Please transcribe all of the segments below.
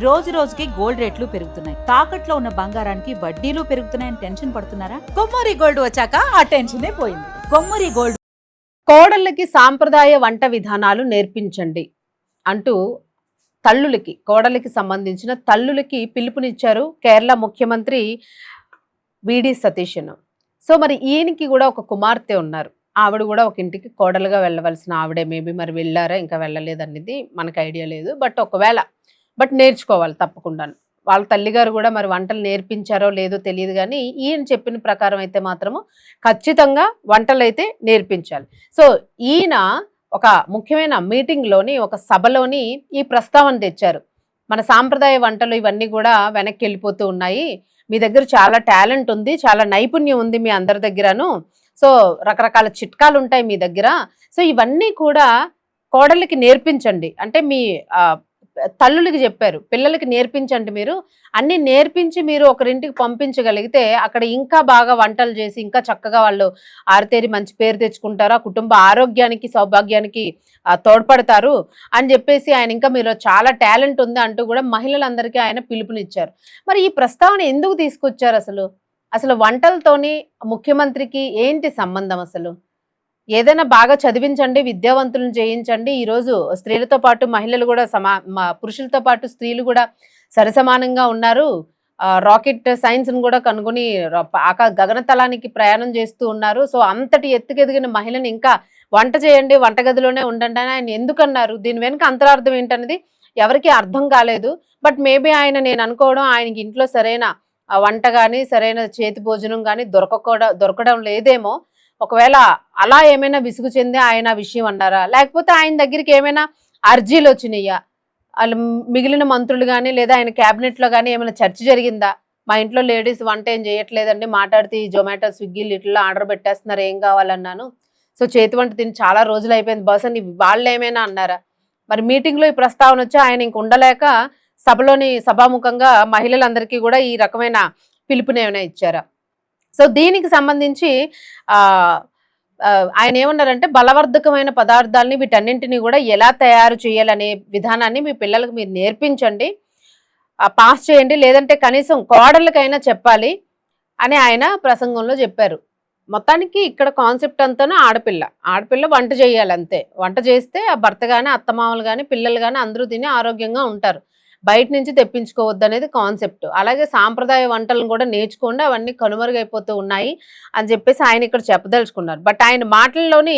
రోజు రోజుకి గోల్డ్ రేట్లు పెరుగుతున్నాయి. తాకట్లో ఉన్న బంగారానికి వడ్డీలు పెరుగుతున్నాయని టెన్షన్ పడుతున్నారా? కొమ్మూరి గోల్డ్ వచ్చాక ఆ టెన్షనే పోయింది. కొమ్మూరి గోల్డ్. కోడళ్ళకి సాంప్రదాయ వంట విధానాలు నేర్పించండి అంటూ కోడలికి సంబంధించిన తల్లులకి పిలుపునిచ్చారు కేరళ ముఖ్యమంత్రి విడి సతీశన్. సో మరి ఈయనకి కూడా ఒక కుమార్తె ఉన్నారు. ఆవిడ కూడా ఒక ఇంటికి కోడలుగా వెళ్ళవలసిన ఆవిడే. మేబీ మరి వెళ్ళారా ఇంకా వెళ్ళలేదనేది మనకు ఐడియా లేదు. బట్ నేర్చుకోవాలి తప్పకుండా. వాళ్ళ తల్లిగారు కూడా మరి వంటలు నేర్పించారో లేదో తెలియదు, కానీ ఈయన చెప్పిన ప్రకారం అయితే మాత్రము ఖచ్చితంగా వంటలు అయితే నేర్పించాలి. సో ఈయన ఒక ముఖ్యమైన మీటింగ్లోని, ఒక సభలోని ఈ ప్రస్తావన తెచ్చారు. మన సాంప్రదాయ వంటలు ఇవన్నీ కూడా వెనక్కి వెళ్ళిపోతూ ఉన్నాయి. మీ దగ్గర చాలా టాలెంట్ ఉంది, చాలా నైపుణ్యం ఉంది మీ అందరి దగ్గరను. సో రకరకాల చిట్కాలు ఉంటాయి మీ దగ్గర. సో ఇవన్నీ కూడా కోడలికి నేర్పించండి అంటే మీ తల్లులకి చెప్పారు. పిల్లలకి నేర్పించండి, మీరు అన్ని నేర్పించి మీరు ఒకరింటికి పంపించగలిగితే అక్కడ ఇంకా బాగా వంటలు చేసి ఇంకా చక్కగా వాళ్ళు ఆరితేరి మంచి పేరు తెచ్చుకుంటారు, ఆ కుటుంబ ఆరోగ్యానికి సౌభాగ్యానికి తోడ్పడతారు అని చెప్పేసి ఆయన ఇంకా మీరు చాలా టాలెంట్ ఉంది అంటూ కూడా మహిళలందరికీ ఆయన పిలుపునిచ్చారు. మరి ఈ ప్రస్తావన ఎందుకు తీసుకొచ్చారు? అసలు వంటలతోని ముఖ్యమంత్రికి ఏంటి సంబంధం? అసలు ఏదైనా బాగా చదివించండి, విద్యావంతులను చేయించండి. ఈరోజు స్త్రీలతో పాటు మహిళలు కూడా పురుషులతో పాటు స్త్రీలు కూడా సరిసమానంగా ఉన్నారు. రాకెట్ సైన్స్ను కూడా కనుగొని గగనతలానికి ప్రయాణం చేస్తూ ఉన్నారు. సో అంతటి ఎత్తుకెదిగిన మహిళని ఇంకా వంట చేయండి, వంటగదిలోనే ఉండండి అని ఆయన ఎందుకన్నారు? దీని వెనుక అంతరార్థం ఏంటనేది ఎవరికి అర్థం కాలేదు. బట్ మేబీ నేను అనుకోవడం ఆయనకి ఇంట్లో సరైన వంట కానీ సరైన చేతి భోజనం కానీ దొరకడం లేదేమో. ఒకవేళ అలా ఏమైనా విసుగు చెంది ఆయన విషయం అన్నారా, లేకపోతే ఆయన దగ్గరికి ఏమైనా అర్జీలు వచ్చినాయా? వాళ్ళు మిగిలిన మంత్రులు కానీ లేదా ఆయన క్యాబినెట్లో కానీ ఏమైనా చర్చ జరిగిందా? మా ఇంట్లో లేడీస్ వంట ఏం చేయట్లేదండి, మాట్లాడితే ఈ జొమాటో స్విగ్గీ లిటిల్లో ఆర్డర్ పెట్టేస్తున్నారు, ఏం కావాలన్నాను. సో చేతి వంట తిని చాలా రోజులు అయిపోయింది బస్ అని వాళ్ళు ఏమైనా అన్నారా? మరి మీటింగ్లో ఈ ప్రస్తావన వచ్చి ఆయన ఇంక ఉండలేక సభాముఖంగా మహిళలందరికీ కూడా ఈ రకమైన పిలుపునేమైనా ఇచ్చారా? సో దీనికి సంబంధించి ఆయన ఏమన్నారంటే, బలవర్ధకమైన పదార్థాలని వీటన్నింటినీ కూడా ఎలా తయారు చేయాలనే విధానాన్ని మీ పిల్లలకు మీరు నేర్పించండి, పాస్ చేయండి, లేదంటే కనీసం కోడళ్ళకైనా చెప్పాలి అని ఆయన ప్రసంగంలో చెప్పారు. మొత్తానికి ఇక్కడ కాన్సెప్ట్ అంతాను ఆడపిల్ల వంట చేయాలి అంతే. వంట చేస్తే ఆ భర్త కానీ అత్తమామలు కానీ పిల్లలు కానీ అందరూ తిని ఆరోగ్యంగా ఉంటారు. బయట నుంచి తెప్పించుకోవద్దు అనేది కాన్సెప్ట్. అలాగే సాంప్రదాయ వంటలను కూడా నేర్చుకోండి, అవన్నీ కనుమరుగైపోతూ ఉన్నాయి అని చెప్పేసి ఆయన ఇక్కడ చెప్పదలుచుకున్నారు. బట్ ఆయన మాటల్లోని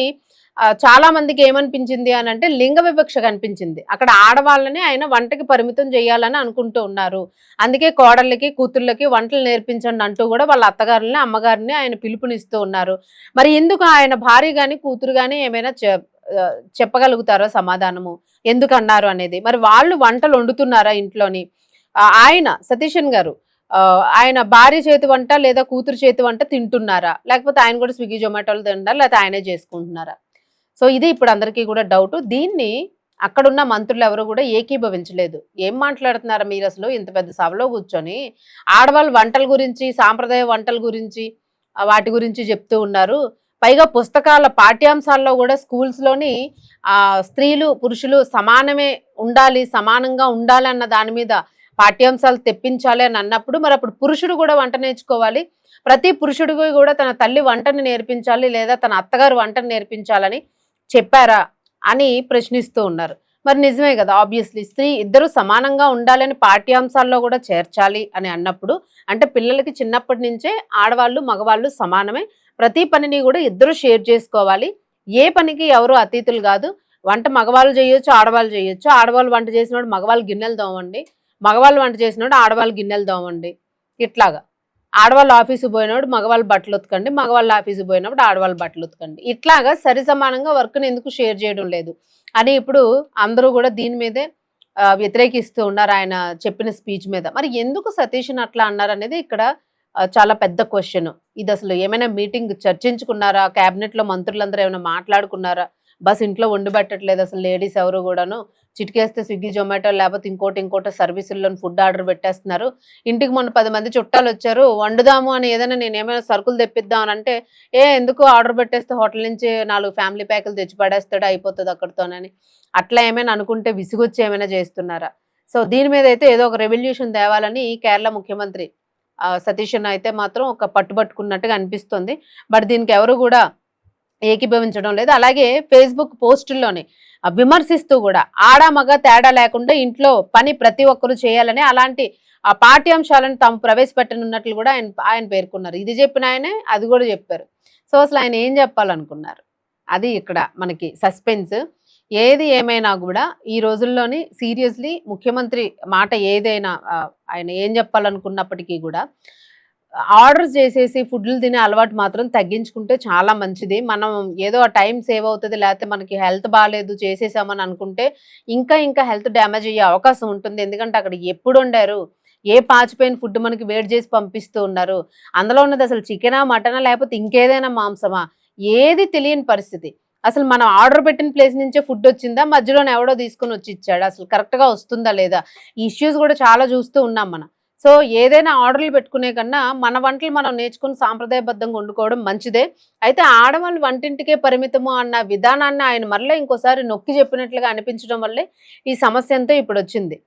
చాలా మందికి ఏమనిపించింది అని అంటే లింగ వివక్ష కనిపించింది. అక్కడ ఆడవాళ్ళని ఆయన వంటకి పరిమితం చేయాలని అనుకుంటూ ఉన్నారు. అందుకే కోడళ్ళకి కూతుళ్ళకి వంటలు నేర్పించండి అంటూ కూడా వాళ్ళ అత్తగారిని అమ్మగారిని ఆయన పిలుపునిస్తూ ఉన్నారు. మరి ఎందుకు ఆయన భార్య కానీ కూతురు కానీ ఏమైనా చెప్పగలుగుతారో సమాధానము ఎందుకు అన్నారు అనేది? మరి వాళ్ళు వంటలు వండుతున్నారా ఇంట్లోని? ఆయన సతీశన్ గారు ఆయన భార్య చేతి వంట లేదా కూతురు చేతి వంట తింటున్నారా, లేకపోతే ఆయన కూడా స్విగ్గీ జొమాటోలు తింటారా, లేకపోతే ఆయనే చేసుకుంటున్నారా? సో ఇది ఇప్పుడు అందరికీ కూడా డౌట్. దీన్ని అక్కడున్న మంత్రులు ఎవరు కూడా ఏకీభవించలేదు. ఏం మాట్లాడుతున్నారా మీరు అసలు ఇంత పెద్ద సభలో కూర్చొని? ఆడవాళ్ళు వంటల గురించి, సాంప్రదాయ వంటల గురించి, వాటి గురించి చెప్తూ ఉన్నారు. పైగా పుస్తకాల పాఠ్యాంశాల్లో కూడా స్కూల్స్లోని స్త్రీలు పురుషులు సమానంగా ఉండాలి అన్న దాని మీద పాఠ్యాంశాలు తెప్పించాలి అని అన్నప్పుడు మరి అప్పుడు పురుషుడు కూడా వంట నేర్చుకోవాలి. ప్రతి పురుషుడికి కూడా తన తల్లి వంటని నేర్పించాలి లేదా తన అత్తగారు వంటని నేర్పించాలని చెప్పారా అని ప్రశ్నిస్తూ ఉన్నారు. మరి నిజమే కదా, ఆబ్వియస్లీ స్త్రీ ఇద్దరు సమానంగా ఉండాలని పాఠ్యాంశాల్లో కూడా చేర్చాలి అని అన్నప్పుడు అంటే పిల్లలకి చిన్నప్పటి నుంచే ఆడవాళ్ళు మగవాళ్ళు సమానమే, ప్రతి పనిని కూడా ఇద్దరు షేర్ చేసుకోవాలి. ఏ పనికి ఎవరు అతీతులు కాదు. వంట మగవాళ్ళు చేయొచ్చు, ఆడవాళ్ళు చేయొచ్చు. ఆడవాళ్ళు వంట చేసినప్పుడు మగవాళ్ళు గిన్నెలు తోమండి, మగవాళ్ళు వంట చేసినప్పుడు ఆడవాళ్ళు గిన్నెలు తోమండి. ఇట్లాగా ఆడవాళ్ళు ఆఫీసు పోయినప్పుడు మగవాళ్ళు బట్టలు ఉతకండి, మగవాళ్ళు ఆఫీసు పోయినప్పుడు ఆడవాళ్ళు బట్టలు ఉతకండి. ఇట్లాగా సరి సమానంగా వర్క్ని ఎందుకు షేర్ చేయడం లేదు అని ఇప్పుడు అందరూ కూడా దీని మీదే వ్యతిరేకిస్తూ ఉన్నారు ఆయన చెప్పిన స్పీచ్ మీద. మరి ఎందుకు సతీష్ని అట్లా అన్నారు అనేది ఇక్కడ చాలా పెద్ద క్వశ్చన్. ఇది అసలు ఏమైనా మీటింగ్ చర్చించుకున్నారా? క్యాబినెట్లో మంత్రులందరూ ఏమైనా మాట్లాడుకున్నారా? బస్ ఇంట్లో వండి పెట్టట్లేదు అసలు లేడీస్ ఎవరు కూడాను. చిటికేస్తే స్విగ్గీ జొమాటో లేకపోతే ఇంకోటి సర్వీసుల్లో ఫుడ్ ఆర్డర్ పెట్టేస్తున్నారు. ఇంటికి మొన్న 10 మంది చుట్టాలు వచ్చారు, వండుదాము అని ఏదైనా నేను ఏమైనా సరుకులు తెప్పిద్దాం అని అంటే ఎందుకు ఆర్డర్ పెట్టేస్తే హోటల్ నుంచి 4 ఫ్యామిలీ ప్యాకులు తెచ్చి పడేస్తాడు అయిపోతుంది అక్కడితోనని అట్లా ఏమైనా అనుకుంటే విసుగొచ్చి ఏమైనా చేస్తున్నారా? సో దీని మీద అయితే ఏదో ఒక రెవల్యూషన్ తేవాలని కేరళ ముఖ్యమంత్రి సతీష్ అయితే మాత్రం ఒక పట్టుబట్టుకున్నట్టుగా అనిపిస్తుంది. బట్ దీనికి ఎవరు కూడా ఏకీభవించడం లేదు. అలాగే ఫేస్బుక్ పోస్టుల్లోనే విమర్శిస్తూ కూడా ఆడ మగ తేడా లేకుండా ఇంట్లో పని ప్రతి ఒక్కరూ చేయాలని అలాంటి పాఠ్యాంశాలను తాము ప్రవేశపెట్టనున్నట్లు కూడా ఆయన పేర్కొన్నారు. ఇది చెప్పిన ఆయనే అది కూడా చెప్పారు. సో అసలు ఆయన ఏం చెప్పాలనుకున్నారు, అది ఇక్కడ మనకి సస్పెన్స్. ఏది ఏమైనా కూడా ఈ రోజుల్లోని సీరియస్లీ ముఖ్యమంత్రి మాట ఏదైనా ఆయన ఏం చెప్పాలనుకున్నప్పటికీ కూడా ఆర్డర్స్ చేసేసి ఫుడ్లు తినే అలవాటు మాత్రం తగ్గించుకుంటే చాలా మంచిది. మనం ఏదో ఆ టైం సేవ్ అవుతుంది, లేకపోతే మనకి హెల్త్ బాగాలేదు చేసేసామని అనుకుంటే ఇంకా ఇంకా హెల్త్ డ్యామేజ్ అయ్యే అవకాశం ఉంటుంది. ఎందుకంటే అక్కడ ఎప్పుడు వండారు, ఏ పాచిపోయిన ఫుడ్ మనకి వేడి చేసి పంపిస్తూ ఉన్నారు, అందులో ఉన్నది అసలు చికెనా మటనా లేకపోతే ఇంకేదైనా మాంసమా, ఏది తెలియని పరిస్థితి. అసలు మనం ఆర్డర్ పెట్టిన ప్లేస్ నుంచే ఫుడ్ వచ్చిందా, మధ్యలోనే ఎవడో తీసుకొని వచ్చి ఇచ్చాడు, అసలు కరెక్ట్గా వస్తుందా లేదా, ఈ ఇష్యూస్ కూడా చాలా చూస్తూ ఉన్నాం మనం. సో ఏదైనా ఆర్డర్లు పెట్టుకునే కన్నా మన వంటలు మనం నేర్చుకుని సాంప్రదాయబద్ధంగా వండుకోవడం మంచిదే. అయితే ఆడవాళ్ళు వంటింటికే పరిమితము అన్న విధానాన్ని ఆయన మరలా ఇంకోసారి నొక్కి చెప్పినట్లుగా అనిపించడం వల్లే ఈ సమస్య అంతా ఇప్పుడు వచ్చింది.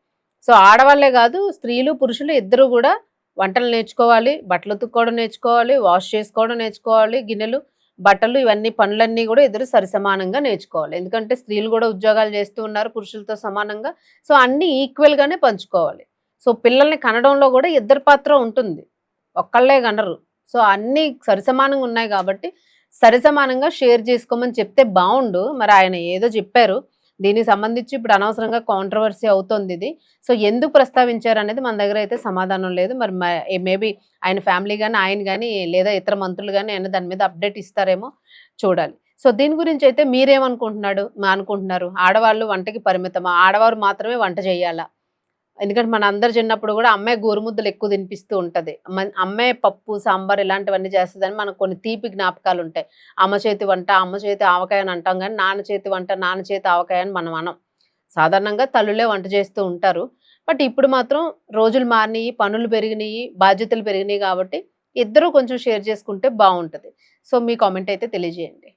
సో ఆడవాళ్లే కాదు, స్త్రీలు పురుషులు ఇద్దరు కూడా వంటలు నేర్చుకోవాలి, బట్టలు ఉతుక్కోవడం నేర్చుకోవాలి, వాష్ చేసుకోవడం నేర్చుకోవాలి, గిన్నెలు బట్టలు ఇవన్నీ పనులన్నీ కూడా ఇద్దరు సరిసమానంగా నేర్చుకోవాలి. ఎందుకంటే స్త్రీలు కూడా ఉద్యోగాలు చేస్తూ ఉన్నారు పురుషులతో సమానంగా. సో అన్ని ఈక్వల్గానే పంచుకోవాలి. సో పిల్లల్ని కనడంలో కూడా ఇద్దరి పాత్ర ఉంటుంది, ఒక్కళ్ళే కనరు. సో అన్నీ సరిసమానంగా ఉన్నాయి కాబట్టి సరిసమానంగా షేర్ చేసుకోమని చెప్తే బాగుండు. మరి ఆయన ఏదో చెప్పారు, దీనికి సంబంధించి ఇప్పుడు అనవసరంగా కాంట్రవర్సీ అవుతుంది ఇది. సో ఎందుకు ప్రస్తావించారు అనేది మన దగ్గర అయితే సమాధానం లేదు. మరి మేబీ ఆయన ఫ్యామిలీ కానీ ఆయన కానీ లేదా ఇతర మంత్రులు కానీ ఆయన దాని మీద అప్డేట్ ఇస్తారేమో చూడాలి. సో దీని గురించి అయితే అనుకుంటున్నారు ఆడవాళ్ళు వంటకి పరిమితమా, ఆడవారు మాత్రమే వంట చేయాలా? ఎందుకంటే మన అందరు చిన్నప్పుడు కూడా అమ్మాయి గోరుముద్దలు ఎక్కువ తినిపిస్తూ ఉంటుంది, అమ్మాయి పప్పు సాంబార్ ఇలాంటివన్నీ చేస్తుందని మనకు కొన్ని తీపి జ్ఞాపకాలు ఉంటాయి. అమ్మ చేతి వంట అమ్మ చేతి ఆవకాయ అని అంటాం, కానీ నాన్న చేతి వంట నాన్న చేతి ఆవకాయ అని మనం అనం. సాధారణంగా తల్లులే వంట చేస్తూ ఉంటారు. బట్ ఇప్పుడు మాత్రం రోజులు మారినాయి, పనులు పెరిగినాయి, బాధ్యతలు పెరిగినాయి కాబట్టి ఇద్దరూ కొంచెం షేర్ చేసుకుంటే బాగుంటుంది. సో మీ కామెంట్ అయితే తెలియజేయండి.